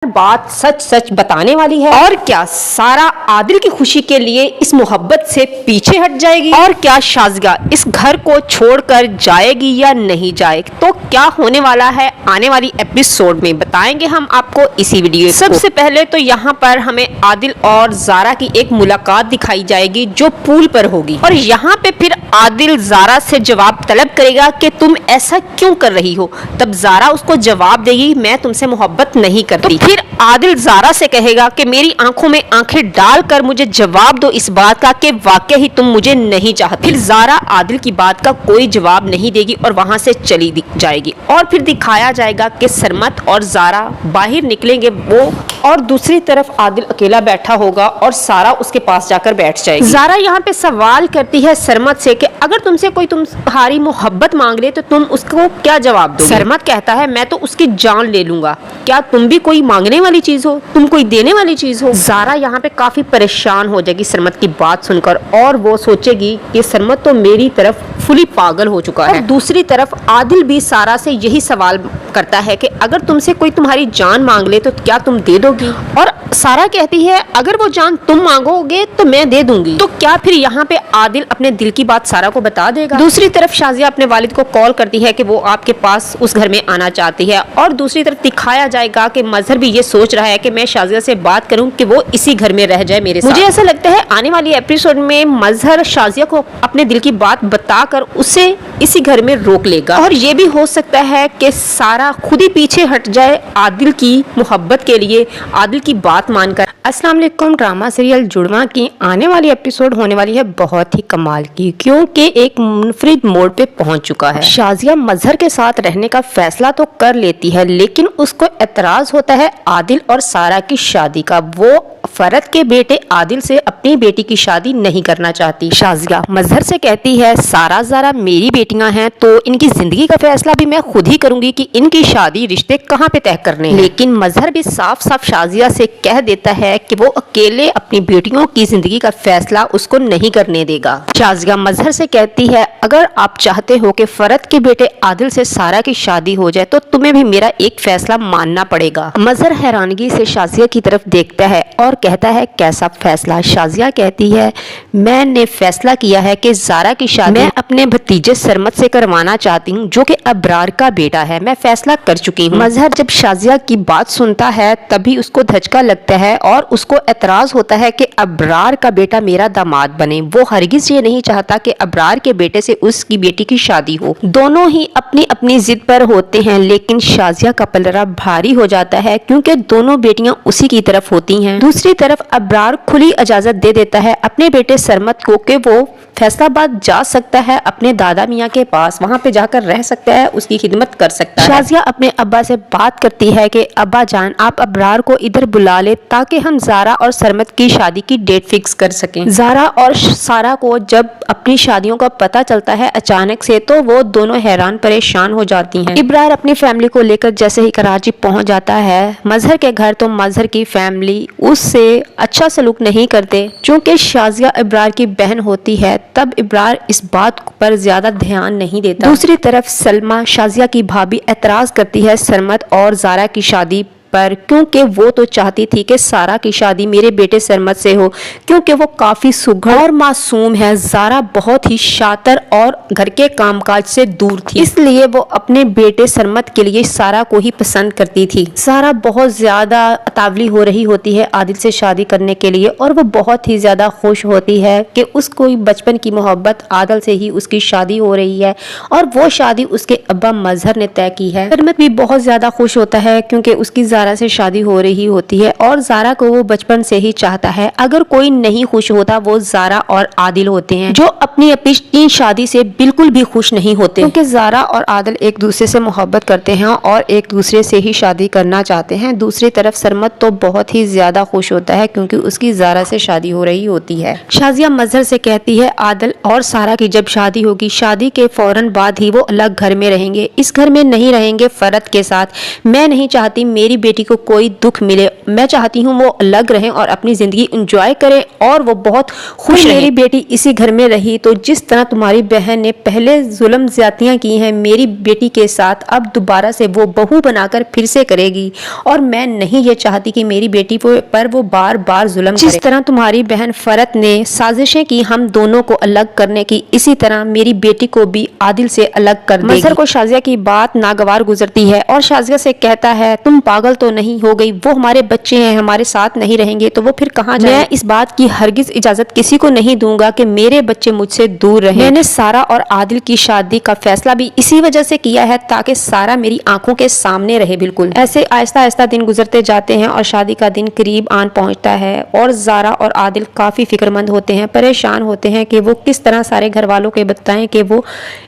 बात सच सच बताने वाली है। और क्या सारा आदिल की खुशी के लिए इस मोहब्बत से पीछे हट जाएगी? और क्या शाज़िया इस घर को छोड़कर जाएगी या नहीं जाएगी? तो क्या होने वाला है आने वाली एपिसोड में बताएंगे हम आपको इसी वीडियो। सबसे पहले तो यहाँ पर हमें आदिल और ज़ारा की एक मुलाकात दिखाई जाएगी जो पूल पर होगी, और यहाँ पे फिर आदिल ज़ारा से जवाब तलब करेगा कि तुम ऐसा क्यों कर रही हो। तब ज़ारा उसको जवाब देगी मैं तुमसे मोहब्बत नहीं करती। तो फिर आदिल ज़ारा से कहेगा कि मेरी आंखों में आंखें डालकर मुझे जवाब दो इस बात का कि वाकई ही तुम मुझे नहीं चाहती। फिर ज़ारा आदिल की बात का कोई जवाब नहीं देगी और वहां से चली जाएगी। और फिर दिखाया जाएगा कि सरमत और ज़ारा बाहर निकलेंगे वो, और दूसरी तरफ आदिल अकेला बैठा होगा और सारा उसके पास जाकर बैठ जाएगी। ज़ारा यहाँ पे सवाल करती है सरमत से कि अगर तुमसे कोई तुम्हारी मोहब्बत मांग ले तो तुम उसको क्या जवाब दो? सरमत कहता है मैं तो उसकी जान ले लूंगा। क्या तुम भी कोई मांगने वाली चीज हो? तुम कोई देने वाली चीज हो? ज़ारा यहाँ पे काफी परेशान हो जाएगी सरमत की बात सुनकर, और वो सोचेगी कि सरमत तो मेरी तरफ फुली पागल हो चुका है। दूसरी तरफ आदिल भी सारा से यही सवाल करता है कि अगर तुमसे कोई तुम्हारी जान मांग ले तो क्या तुम दे दोगी? और सारा कहती है अगर वो जान तुम मांगोगे तो मैं दे दूंगी। तो क्या फिर यहाँ पे आदिल अपने दिल की बात सारा को बता देगा? दूसरी तरफ शाज़िया अपने वालिद को कॉल करती है कि वो आपके पास उस घर में आना चाहती है, और दूसरी तरफ दिखाया जाएगा कि मजहर भी ये सोच रहा है कि मैं शाज़िया से बात करूं कि वो इसी घर में रह जाए मेरे साथ। मुझे ऐसा लगता है आने वाली एपिसोड में मजहर शाज़िया को अपने दिल की बात बताकर उसे इसी घर में रोक लेगा, और ये भी हो सकता है कि सारा खुद ही पीछे हट जाए आदिल की मोहब्बत के लिए, आदिल की बात मानकर। अस्सलाम वालेकुम। ड्रामा सीरियल जुड़वा की आने वाली एपिसोड होने वाली है बहुत ही कमाल की, क्योंकि एक मुनफरिद मोड़ पे पहुंच चुका है। शाज़िया मजहर के साथ रहने का फैसला तो कर लेती है, लेकिन उसको एतराज होता है आदिल और सारा की शादी का। वो फरद के बेटे आदिल से अपनी बेटी की शादी नहीं करना चाहती। शाज़िया मजहर से कहती है सारा ज़ारा मेरी बेटियां हैं तो इनकी जिंदगी का फैसला भी मैं खुद ही करूंगी कि इनकी शादी रिश्ते कहाँ पे तय करने हैं। लेकिन मजहर भी साफ साफ शाज़िया से कह देता है कि वो अकेले अपनी बेटियों की जिंदगी का फैसला उसको नहीं करने देगा। शाज़िया मजहर से कहती है अगर आप चाहते हो कि फरद के बेटे आदिल से सारा की शादी हो जाए तो तुम्हें भी मेरा एक फैसला मानना पड़ेगा। मजहर हैरानगी से शाज़िया की तरफ देखता है और कहता है कैसा फैसला? शाज़िया कहती है मैंने फैसला किया है कि ज़ारा की शादी मैं अपने भतीजे सरमत से करवाना चाहती हूँ जो कि अबरार का बेटा है। मैं फैसला कर चुकी हूँ। मजहर जब शाज़िया की बात सुनता है तभी उसको धचका लगता है और उसको एतराज होता है कि अबरार का बेटा मेरा दामाद बने। वो हरगिज ये नहीं चाहता कि अबरार के बेटे से उसकी बेटी की शादी हो। दोनों ही अपनी अपनी जिद पर होते हैं, लेकिन शाज़िया का पलड़ा भारी हो जाता है क्योंकि दोनों बेटियां उसी की तरफ होती हैं। दूसरी तरफ अबरार खुली इजाजत दे देता है अपने बेटे सरमत को कि वो फैसलाबाद जा सकता है अपने दादा मियाँ के पास, वहाँ पे जाकर रह सकता है, उसकी खिदमत कर सकता है। शाज़िया अपने अब्बा से बात करती है कि अब्बा जान आप अबरार को इधर बुला ले ताकि हम ज़ारा और सरमत की शादी की डेट फिक्स कर सकें। ज़ारा और सारा को जब अपनी शादियों का पता चलता है अचानक से तो वो दोनों हैरान परेशान हो जाती हैं। इब्रार अपनी फैमिली को लेकर जैसे ही कराची पहुंच जाता है मजहर के घर तो मजहर की फैमिली उससे अच्छा सलूक नहीं करते। चूँकि शाज़िया इब्रार की बहन होती है तब इब्रार इस बात पर ज्यादा ध्यान नहीं देता। दूसरी तरफ सलमा शाज़िया की भाभी एतराज करती है सरमत और ज़ारा की शादी पर, क्योंकि वो तो चाहती थी कि सारा की शादी मेरे बेटे सरमत से हो क्योंकि वो काफी सुघड़ और मासूम है। ज़ारा बहुत ही शातिर और घर के कामकाज से दूर थी, इसलिए वो अपने बेटे सरमत के लिए सारा को ही पसंद करती थी। सारा बहुत ज्यादा अतावली हो रही होती है आदिल से शादी करने के लिए, और वो बहुत ही ज्यादा खुश होती है कि उसको बचपन की मोहब्बत आदिल से ही उसकी शादी हो रही है, और वो शादी उसके अब्बा मजहर ने तय की है। सरमत भी बहुत ज्यादा खुश होता है क्योंकि उसकी ज़ारा से शादी हो रही होती है, और ज़ारा को वो बचपन से ही चाहता है। अगर कोई नहीं खुश होता वो ज़ारा और आदिल होते हैं जो अपनी अपनी शादी से बिल्कुल भी खुश नहीं होते, क्योंकि ज़ारा और आदिल एक दूसरे से मोहब्बत करते हैं और एक दूसरे से ही शादी करना चाहते हैं। दूसरी तरफ सरमत तो बहुत ही ज्यादा खुश होता है क्योंकि उसकी ज़ारा से शादी हो रही होती है। शाज़िया मजहर से कहती है आदिल और सारा की जब शादी होगी शादी के फौरन बाद ही वो अलग घर में रहेंगे, इस घर में नहीं रहेंगे फरद के साथ। मैं नहीं चाहती मेरी बेटी को कोई दुख मिले। मैं चाहती हूँ वो अलग रहें और अपनी ज़िंदगी एंजॉय करें और वो बहुत खुश रहे। मेरी बेटी इसी घर में रही तो जिस तरह तुम्हारी बहन ने पहले जुल्म ज्यादतियाँ की हैं मेरी बेटी के साथ, अब दोबारा से वो बहू बनाकर फिर से करेगी। और मैं नहीं ये चाहती कि मेरी बेटी पर वो बार बार जुल्म करे। जिस तरह तुम्हारी बहन फरत ने साजिशें की हम दोनों को अलग करने की, इसी तरह मेरी बेटी को भी आदिल से अलग कर देगी। मजहर को शाजिया की बात नागवार गुजरती है और शाजिया से कहता है तुम पागल तो नहीं हो गई, वो हमारे बच्चे हैं, हमारे साथ नहीं रहेंगे तो वो फिर कहाँ जाए। मैं इस बात की हरगिज इजाजत किसी को नहीं दूंगा कि मेरे बच्चे मुझसे दूर रहें। मैंने सारा और आदिल की शादी का फैसला भी इसी वजह से किया है ताकि सारा मेरी आंखों के सामने रहे। बिल्कुल ऐसे आहिस्ता आहिस्ता दिन गुजरते जाते हैं और शादी का दिन करीब आन पहुंचता है और ज़ारा और आदिल काफी फिक्रमंद होते हैं, परेशान होते हैं कि वो किस तरह सारे घर वालों के बताएं कि वो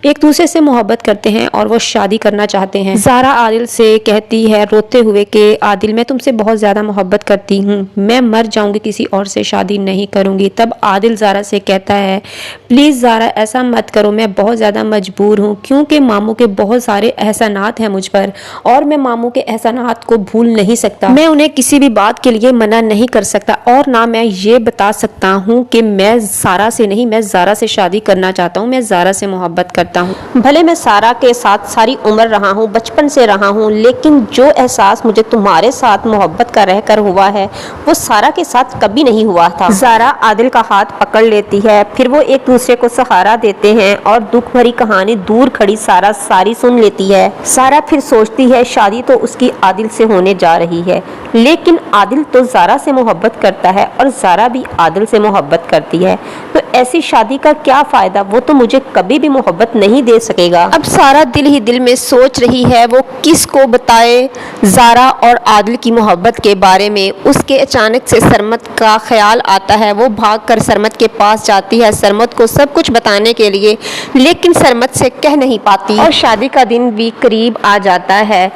एक दूसरे से मोहब्बत करते हैं और वो शादी करना चाहते हैं। ज़ारा आदिल से कहती है रोते हुए कि आदिल मैं तुमसे बहुत ज्यादा मोहब्बत करती हूँ, मैं मर जाऊंगी किसी और से शादी नहीं करूंगी। तब आदिल ज़ारा से कहता है प्लीज ज़ारा ऐसा मत करो, मैं बहुत ज्यादा मजबूर हूँ क्योंकि मामू के बहुत सारे एहसानात हैं मुझ पर और मैं मामू के एहसानात को भूल नहीं सकता। मैं उन्हें किसी भी बात के लिए मना नहीं कर सकता और ना मैं ये बता सकता हूँ कि मैं सारा से नहीं, मैं ज़ारा से शादी करना चाहता हूँ, मैं ज़ारा से मोहब्बत करता हूँ। भले मैं सारा के साथ सारी उम्र रहा हूँ, बचपन से रहा हूँ, लेकिन जो एहसास मुझे तुम्हारे साथ मोहब्बत का रहकर हुआ है वो सारा के साथ कभी नहीं हुआ था। ज़ारा आदिल का हाथ पकड़ लेती है, फिर वो एक दूसरे को सहारा देते हैं और दुख भरी कहानी दूर खड़ी सारा सारी सुन लेती है। सारा फिर सोचती है शादी तो उसकी आदिल से होने जा रही है, लेकिन आदिल तो ज़ारा से मोहब्बत करता है और ज़ारा भी आदिल से मोहब्बत करती है, तो ऐसी शादी का क्या फायदा, वो तो मुझे कभी भी मोहब्बत नहीं दे सकेगा। अब सारा दिल ही दिल में सोच रही है वो किसको बताए ज़ारा और आदिल की मोहब्बत के बारे में। उसके अचानक से सरमत का ख्याल आता है, वो भागकर सरमत के पास जाती है सरमत को सब कुछ बताने के लिए, लेकिन सरमत से कह नहीं पाती और शादी का दिन भी करीब आ जाता है।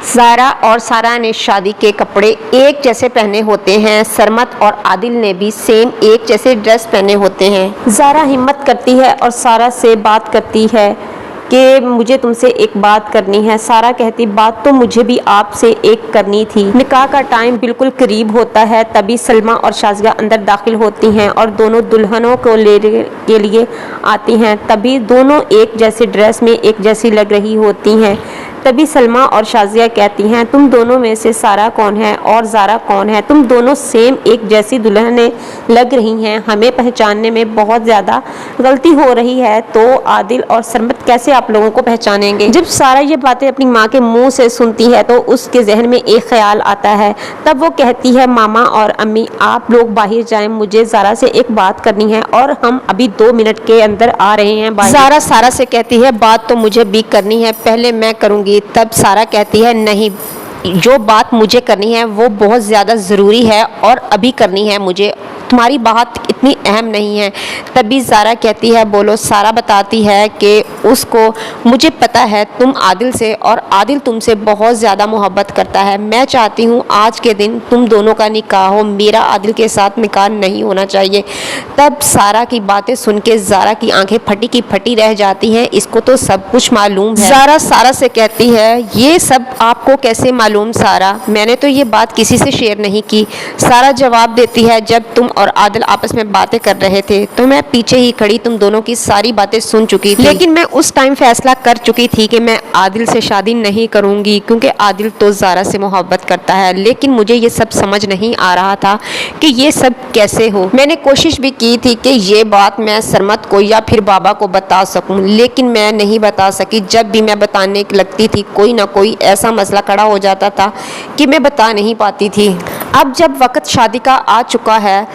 ज़ारा और सारा ने शादी के कपड़े एक जैसे पहने होते हैं, सरमत और आदिल ने भी सेम एक जैसे ड्रेस पहने होते हैं। ज़ारा हिम्मत करती है और सारा से बात करती है कि मुझे तुमसे एक बात करनी है। सारा कहती बात तो मुझे भी आपसे एक करनी थी। निकाह का टाइम बिल्कुल करीब होता है, तभी सलमा और शाज़िया अंदर दाखिल होती हैं और दोनों दुल्हनों को लेने के लिए आती हैं। तभी दोनों एक जैसे ड्रेस में एक जैसी लग रही होती हैं। तभी सलमा और शाज़िया कहती हैं तुम दोनों में से सारा कौन है और ज़ारा कौन है, तुम दोनों सेम एक जैसी दुल्हनें लग रही हैं, हमें पहचानने में बहुत ज़्यादा गलती हो रही है, तो आदिल और सरमत कैसे आप लोगों को पहचानेंगे। जब सारा ये बातें अपनी माँ के मुंह से सुनती है तो उसके जहन में एक ख्याल आता है। तब वो कहती है मामा और अम्मी आप लोग बाहर जाएं, मुझे ज़ारा से एक बात करनी है और हम अभी 2 मिनट के अंदर आ रहे हैं बाहर। ज़ारा सारा से कहती है बात तो मुझे भी करनी है, पहले मैं करूँगी। तब सारा कहती है नहीं, जो बात मुझे करनी है वो बहुत ज़्यादा ज़रूरी है और अभी करनी है मुझे, तुम्हारी बात इतनी अहम नहीं है। तभी ज़ारा कहती है बोलो। सारा बताती है कि उसको मुझे पता है तुम आदिल से और आदिल तुमसे बहुत ज़्यादा मोहब्बत करता है, मैं चाहती हूँ आज के दिन तुम दोनों का निकाह हो, मेरा आदिल के साथ निकाह नहीं होना चाहिए। तब सारा की बातें सुन के ज़ारा की आंखें फटी की फटी रह जाती हैं, इसको तो सब कुछ मालूम है। ज़ारा सारा से कहती है ये सब आपको कैसे मालूम सारा, मैंने तो ये बात किसी से शेयर नहीं की। सारा जवाब देती है जब तुम और आदिल आपस में बातें कर रहे थे तो मैं पीछे ही खड़ी तुम दोनों की सारी बातें सुन चुकी थी, लेकिन मैं उस टाइम फैसला कर चुकी थी कि मैं आदिल से शादी नहीं करूंगी क्योंकि आदिल तो ज़ारा से मोहब्बत करता है, लेकिन मुझे ये सब समझ नहीं आ रहा था कि ये सब कैसे हो। मैंने कोशिश भी की थी कि ये बात मैं सरमत को या फिर बाबा को बता सकूं, लेकिन मैं नहीं बता सकी। जब भी मैं बताने लगती थी कोई ना कोई ऐसा मसला खड़ा हो जाता था कि मैं बता नहीं पाती थी। अब जब वक्त शादी का आ चुका है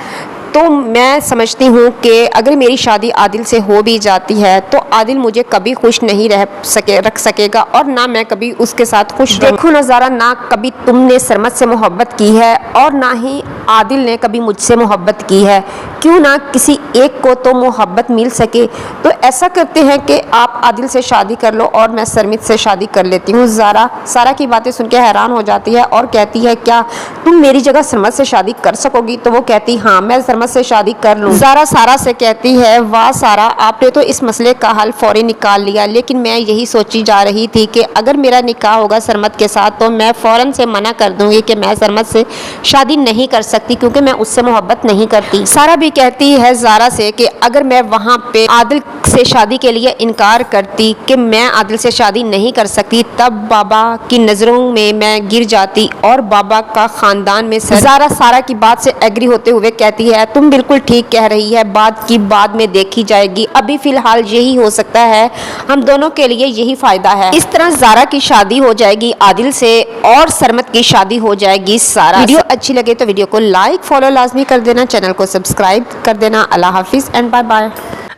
तो मैं समझती हूँ कि अगर मेरी शादी आदिल से हो भी जाती है तो आदिल मुझे कभी खुश नहीं रख सकेगा और ना मैं कभी उसके साथ खुश देखूँ। नज़ारा ना कभी तुमने सरमत से मोहब्बत की है और ना ही आदिल ने कभी मुझसे मोहब्बत की है, क्यों ना किसी एक को तो मोहब्बत मिल सके। तो ऐसा करते हैं कि आप आदिल से शादी कर लो और मैं सरमत से शादी कर लेती हूँ। ज़ारा सारा की बातें सुन के हैरान हो जाती है और कहती है क्या तुम मेरी जगह सरमत से शादी कर सकोगी? तो वो कहती हाँ मैं सरमत सरमत से शादी कर लूं। ज़ारा सारा से कहती है, वाह सारा, आपने तो इस मसले का हल फौरी निकाल लिया, लेकिन मैं यही सोची जा रही थी कि अगर मेरा निकाह होगा सरमत के साथ तो मैं फ़ौरन से मना कर दूंगी कि मैं सरमत से शादी नहीं कर सकती क्योंकि मैं उससे मोहब्बत नहीं करती। सारा भी कहती है ज़ारा से कि अगर मैं वहाँ पे आदिल से शादी के लिए इनकार करती कि मैं आदिल से शादी नहीं कर सकती, तब बाबा की नज़रों में मैं गिर जाती और बाबा का ख़ानदान में ज़ारा सारा की बात से एग्री होते हुए कहती है, तुम बिल्कुल ठीक कह रही है, बात की बाद में देखी जाएगी, अभी फ़िलहाल यही हो सकता है, हम दोनों के लिए यही फ़ायदा है। इस तरह ज़ारा की शादी हो जाएगी आदिल से और सरमत की शादी हो जाएगी सारा। वीडियो अच्छी लगे तो वीडियो को लाइक फॉलो लाजमी कर देना, चैनल को सब्सक्राइब कर देना। अल्लाह हाफिज़ एंड बाय बाय।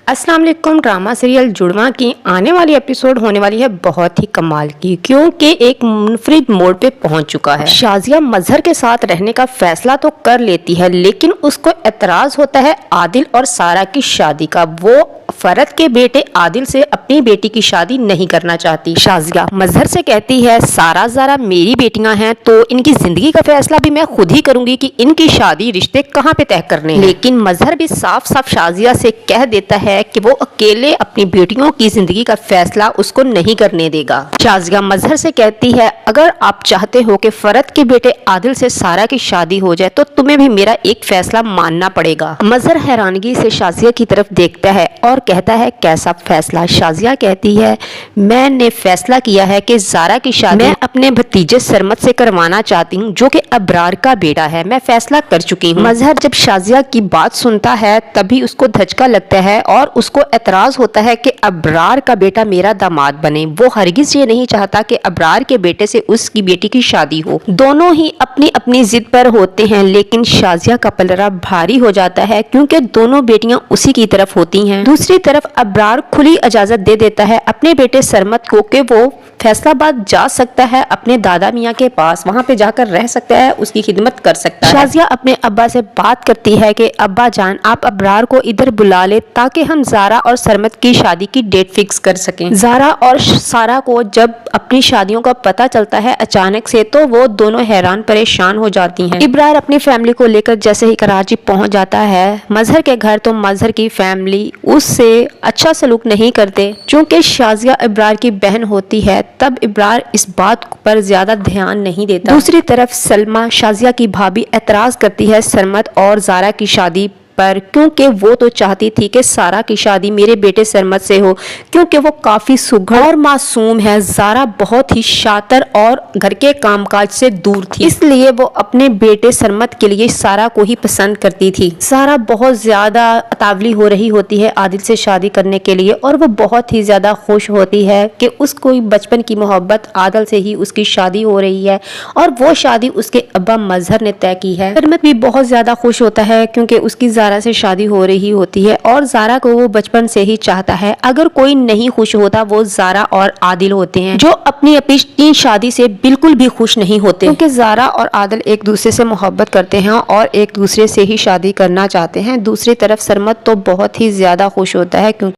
अस्सलाम वालेकुम। ड्रामा सीरियल जुड़वा की आने वाली एपिसोड होने वाली है बहुत ही कमाल की, क्योंकि एक मुनफरिद मोड़ पे पहुंच चुका है। शाजिया मजहर के साथ रहने का फैसला तो कर लेती है, लेकिन उसको एतराज होता है आदिल और सारा की शादी का। वो फरद के बेटे आदिल से अपनी बेटी की शादी नहीं करना चाहती। शाजिया मजहर से कहती है, सारा ज़ारा मेरी बेटियां हैं तो इनकी जिंदगी का फैसला भी मैं खुद ही करूंगी कि इनकी शादी रिश्ते कहाँ पे तय करने हैं। लेकिन मजहर भी साफ साफ शाजिया से कह देता है कि वो अकेले अपनी बेटियों की जिंदगी का फैसला उसको नहीं करने देगा। शाजिया मजहर से कहती है, अगर आप चाहते हो कि फरद के बेटे आदिल से सारा की शादी हो जाए तो तुम्हें भी मेरा एक फैसला मानना पड़ेगा। मजहर हैरानगी से शाजिया की तरफ देखता है और कहता है, कैसा फैसला? शाजिया कहती है, मैंने फैसला किया है कि ज़ारा की शादी मैं अपने भतीजे सरमत से करवाना चाहती हूँ जो कि अब्रार का बेटा है। मैं फैसला कर चुकी हूँ। मजहर जब शाजिया की बात सुनता है तभी उसको धचका लगता है और उसको एतराज होता है कि अब्रार का बेटा मेरा दामाद बने। वो हरगिज ये नहीं चाहता कि अब्रार के बेटे से उसकी बेटी की शादी हो। दोनों ही अपनी अपनी जिद पर होते हैं, लेकिन शाजिया का पलड़ा भारी हो जाता है क्योंकि दोनों बेटियां उसी की तरफ होती हैं। दूसरी तरफ अब्रार खुली इजाजत दे देता है अपने बेटे सरमत को कि वो फैसलाबाद जा सकता है, अपने दादा मियाँ के पास, वहाँ पे जाकर रह सकता है, उसकी खिदमत कर सकता है। शाजिया अपने अब्बा से बात करती है कि अब्बा जान, आप अब्रार को इधर बुला ले ताकि हम ज़ारा और सरमत की शादी की डेट फिक्स कर सकें। ज़ारा और सारा को जब अपनी शादियों का पता चलता है अचानक से तो वो दोनों हैरान परेशान हो जाती हैं। इब्रार अपनी फैमिली को लेकर जैसे ही कराची पहुंच जाता है मजहर के घर तो मजहर की फैमिली उससे अच्छा सलूक नहीं करते। चूंकि शाजिया इब्रार की बहन होती है तब इब्रार इस बात पर ज्यादा ध्यान नहीं देता। दूसरी तरफ सलमा शाजिया की भाभी एतराज करती है सरमत और ज़ारा की शादी पर, क्योंकि वो तो चाहती थी कि सारा की शादी मेरे बेटे सरमत से हो क्योंकि वो काफी सुघड़ और मासूम है। ज़ारा बहुत ही शातिर और घर के कामकाज से दूर थी, इसलिए वो अपने बेटे सरमत के लिए सारा को ही पसंद करती थी। सारा बहुत ज्यादा अतावली हो रही होती है आदिल से शादी करने के लिए और वो बहुत ही ज्यादा खुश होती है कि उसको बचपन की मोहब्बत आदिल से ही उसकी शादी हो रही है और वो शादी उसके अब्बा मजहर ने तय की है। सरमत भी बहुत ज्यादा खुश होता है क्योंकि उसकी ज़ारा से शादी हो रही होती है और ज़ारा को वो बचपन से ही चाहता है। अगर कोई नहीं खुश होता वो ज़ारा और आदिल होते हैं जो अपनी अपनी शादी से बिल्कुल भी खुश नहीं होते, क्योंकि ज़ारा और आदिल एक दूसरे से मोहब्बत करते हैं और एक दूसरे से ही शादी करना चाहते हैं। दूसरी तरफ सरमत तो बहुत ही ज्यादा खुश होता है क्योंकि